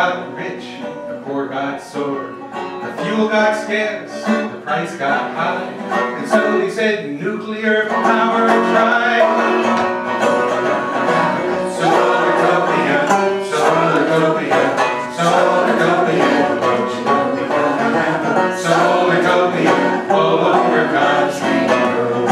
got rich, the poor got sore, the fuel got scarce, the price got high, and so they said nuclear power tried. Solar-topia, solar-topia, solar-topia, don't you know we gonna have a solar-topia all over God's green world.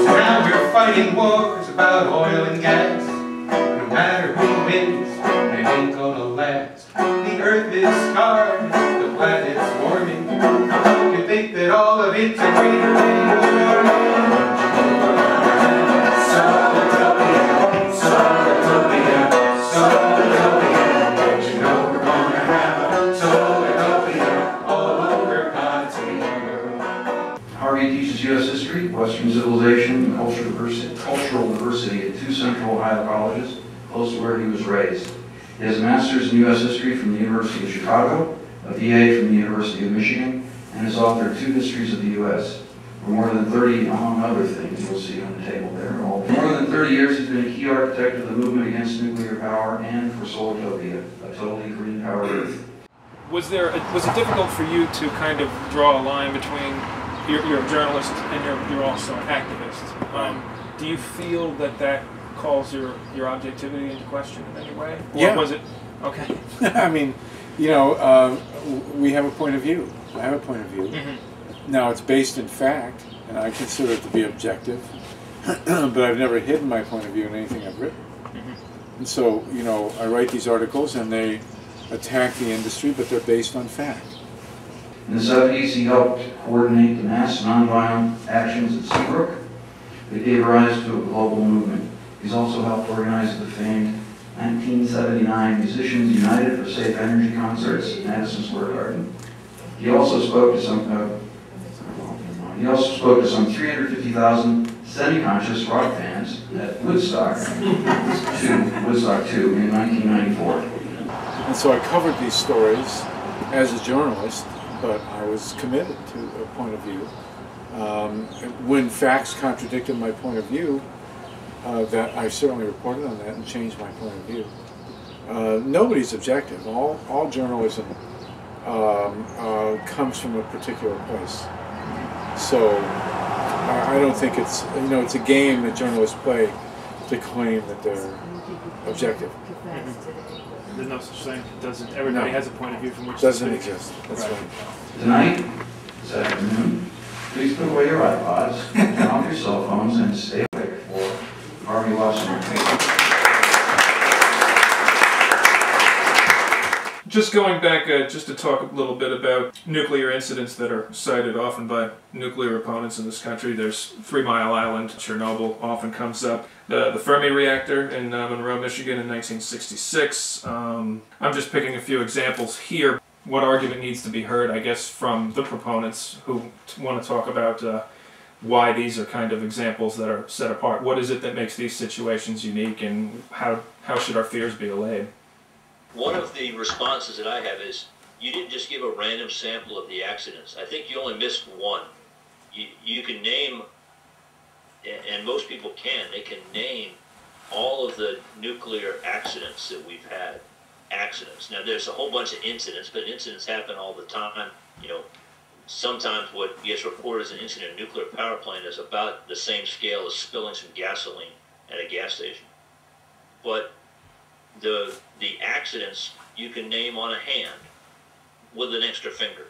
So now we're fighting wars about oil and gas. No matter who wins, it ain't gonna last. The earth is scarred, the planet's warming. You think that all of it's a great big warning? Solar-topia, solar-topia, solar-topia, don't you know we're gonna have a solar-topia all over God's green world. Harvey teaches U.S. history, Western civilization, and cultural diversity at two Central Ohio colleges, close to where he was raised. He has a master's in U.S. history from the University of Chicago, a BA from the University of Michigan, and has authored 2 histories of the U.S. For more than 30, among other things, you'll see on the table there. For more than 30 years, he's been a key architect of the movement against nuclear power and for Solar-topia, a totally green powered Earth. Was it difficult for you to kind of draw a line between you're a journalist and you're also an activist? Do you feel that calls your objectivity into question in any way? Or yeah. Was it okay? I mean, you know, we have a point of view. I have a point of view. Mm-hmm. Now it's based in fact, and I consider it to be objective. But I've never hidden my point of view in anything I've written. Mm-hmm. And so, you know, I write these articles and they attack the industry, but they're based on fact. In the 70s, he helped coordinate the mass nonviolent actions at Seabrook that gave rise to a global movement. He's also helped organize the famed 1979 Musicians United for Safe Energy concerts at Madison Square Garden. He also spoke to some 350,000 semi-conscious rock fans at Woodstock 2 in 1994. And so I covered these stories as a journalist, but I was committed to a point of view. When facts contradicted my point of view, that I certainly reported on that and changed my point of view. Nobody's objective. All journalism comes from a particular place. So I don't think it's, you know, it's a game that journalists play to claim that they're objective. Mm-hmm. There's no such thing. Everybody has a point of view from which doesn't to exist. That's right. Tonight, this afternoon, please put away your iPods, turn off your cell phones, and stay awake for Harvey Watson. Just going back, just to talk a little bit about nuclear incidents that are cited often by nuclear opponents in this country. There's 3 Mile Island, Chernobyl often comes up. The Fermi reactor in Monroe, Michigan in 1966. I'm just picking a few examples here. What argument needs to be heard, I guess, from the proponents who want to talk about why these are kind of examples that are set apart? What is it that makes these situations unique, and how should our fears be allayed? One of the responses that I have is, you didn't just give a random sample of the accidents. I think you only missed one. You can name, and most people can, they can name all of the nuclear accidents that we've had. Accidents. Now there's a whole bunch of incidents, but incidents happen all the time. You know, sometimes what gets reported as an incident in a nuclear power plant is about the same scale as spilling some gasoline at a gas station. But the accidents you can name on a hand with an extra finger.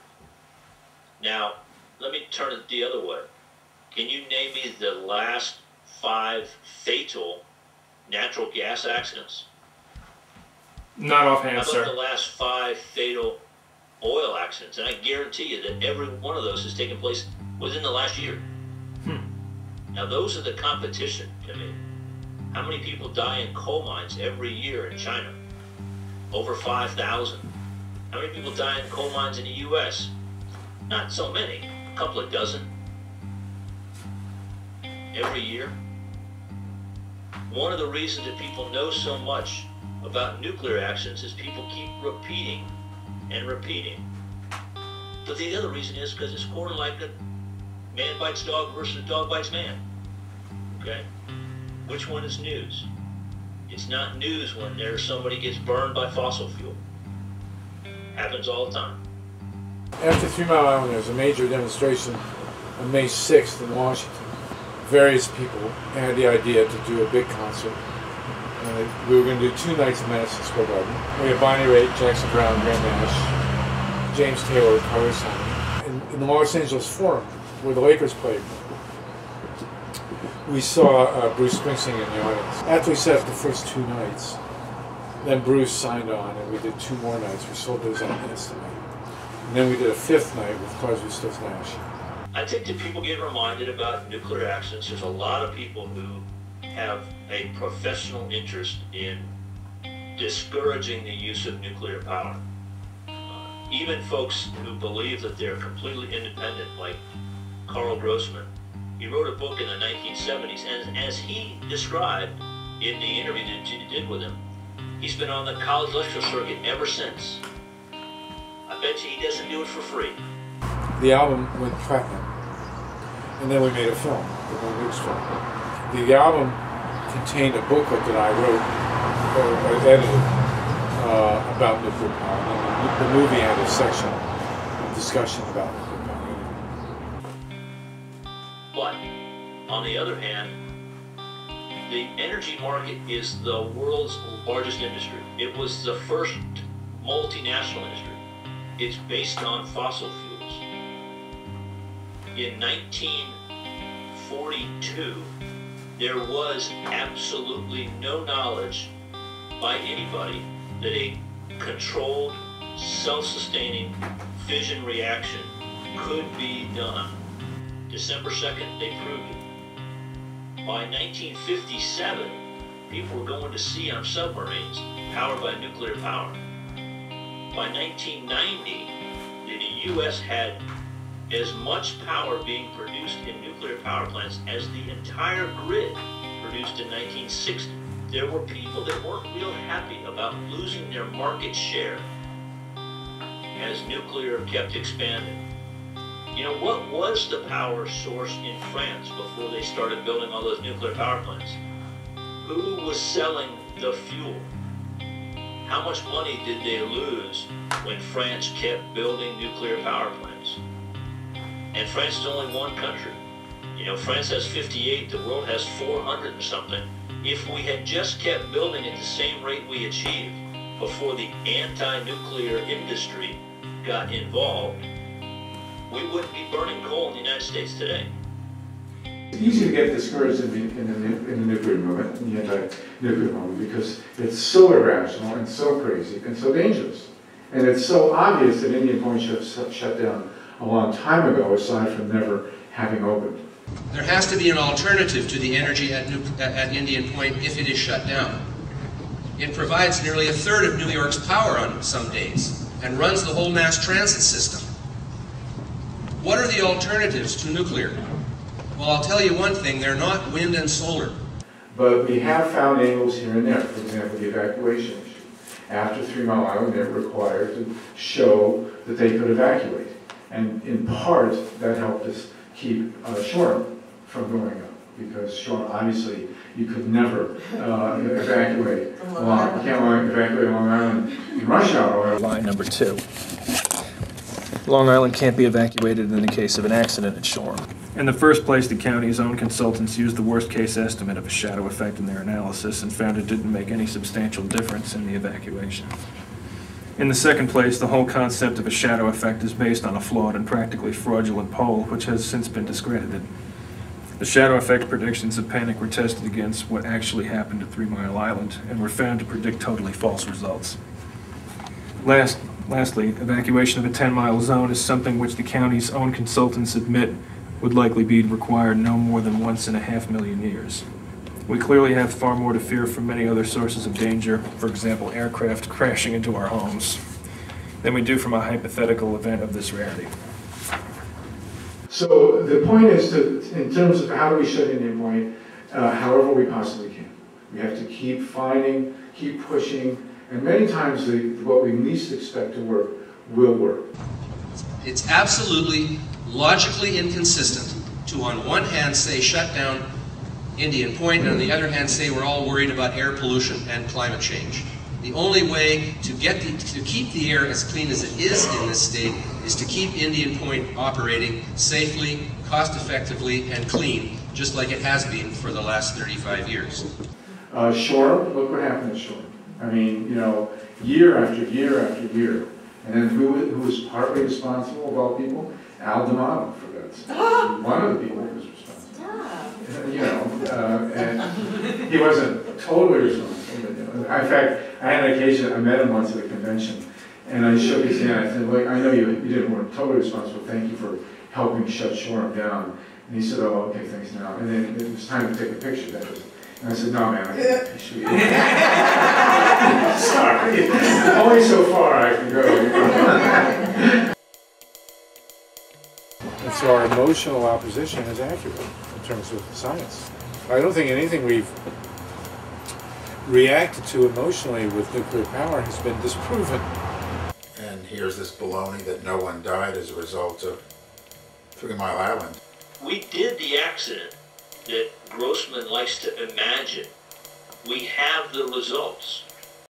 Now, let me turn it the other way. Can you name me the last 5 fatal natural gas accidents? Not offhand, sir. How about the last 5 fatal oil accidents? And I guarantee you that every one of those has taken place within the last year. Now, those are the competition to me. How many people die in coal mines every year in China? Over 5,000. How many people die in coal mines in the U.S.? Not so many, a couple of dozen. Every year. One of the reasons that people know so much about nuclear accidents is people keep repeating and repeating. But the other reason is because it's sort of like a man bites dog versus dog bites man. Okay? Which one is news? It's not news when somebody gets burned by fossil fuel. Happens all the time. After 3 Mile Island, there was a major demonstration on May 6th in Washington. Various people had the idea to do a big concert. We were going to do 2 nights in Madison Square Garden. We had Bonnie Raitt, Jackson Browne, Graham Nash, James Taylor, Carlos Simon. In the Los Angeles Forum, where the Lakers played, we saw Bruce Springsteen in the audience. After we set up the first 2 nights, then Bruce signed on, and we did 2 more nights. We sold those out instantly. And then we did a 5th night with Crosby, Stills, Nash. I think that people get reminded about nuclear accidents. There's a lot of people who have a professional interest in discouraging the use of nuclear power. Even folks who believe that they're completely independent, like Carl Grossman. He wrote a book in the 1970s, and as he described in the interview that you did with him, he's been on the college lecture circuit ever since. I bet you he doesn't do it for free. The album went platinum, and then we made a film, the One Nukes film. The album contained a booklet that I wrote, or edited, about nuclear power, and the movie had a section of discussion about nuclear power. But, on the other hand, the energy market is the world's largest industry. It was the first multinational industry. It's based on fossil fuels. In 1942, there was absolutely no knowledge by anybody that a controlled, self-sustaining fission reaction could be done. December 2nd, they proved it. By 1957, people were going to sea on submarines powered by nuclear power. By 1990, the U.S. had as much power being produced in nuclear power plants as the entire grid produced in 1960. There were people that weren't real happy about losing their market share as nuclear kept expanding. You know, what was the power source in France before they started building all those nuclear power plants? Who was selling the fuel? How much money did they lose when France kept building nuclear power plants? And France is only one country. You know, France has 58, the world has 400 and something. If we had just kept building at the same rate we achieved before the anti-nuclear industry got involved, we wouldn't be burning coal in the United States today. It's easy to get discouraged in the nuclear movement, in the anti-nuclear movement, because it's so irrational and so crazy and so dangerous. And it's so obvious that Indian Point should have shut down a long time ago, aside from never having opened. There has to be an alternative to the energy at Indian Point if it is shut down. It provides nearly 1/3 of New York's power on some days and runs the whole mass transit system. What are the alternatives to nuclear? Well, I'll tell you one thing, they're not wind and solar. But we have found angles here and there. For example, the evacuation issue. After 3 Mile Island, they were required to show that they could evacuate. And in part, that helped us keep Shoreham from going up. Because Shoreham, obviously, you could never evacuate Long. You can't evacuate Long Island in rush hour. Line number 2. Long Island can't be evacuated in the case of an accident at Shoreham. In the first place, the county's own consultants used the worst-case estimate of a shadow effect in their analysis and found it didn't make any substantial difference in the evacuation. In the second place, the whole concept of a shadow effect is based on a flawed and practically fraudulent poll, which has since been discredited. The shadow effect predictions of panic were tested against what actually happened at 3 Mile Island and were found to predict totally false results. Lastly, evacuation of a 10-mile zone is something which the county's own consultants admit would likely be required no more than once in 500,000 years. We clearly have far more to fear from many other sources of danger, for example, aircraft crashing into our homes, than we do from a hypothetical event of this rarity. So the point is to, in terms of how do we shut Indian Point, however we possibly can. We have to keep finding, keep pushing, and many times what we least expect to work will work. It's absolutely logically inconsistent to, on one hand, say shut down Indian Point, and on the other hand, say we're all worried about air pollution and climate change. The only way to keep the air as clean as it is in this state is to keep Indian Point operating safely, cost-effectively, and clean, just like it has been for the last 35 years. Shoreham, look what happened at Shoreham. I mean, you know, year after year after year. And then who was partly responsible of all people? Al D'Amato, for God's sake. One of the people who was responsible. You know, and he wasn't totally responsible. But, you know, in fact, I had an occasion, I met him once at a convention, and I shook his hand. I said, well, I know you weren't totally responsible. Thank you for helping shut Shoreham down. And he said, oh, okay, thanks now. And then it was time to take a picture. That was, and I said, no, man, I can't picture you. Sorry. Only so far I can go. And so our emotional opposition is accurate in terms of science. I don't think anything we've reacted to emotionally with nuclear power has been disproven. And here's this baloney that no one died as a result of 3 Mile Island. We did the accident that Grossman likes to imagine. We have the results.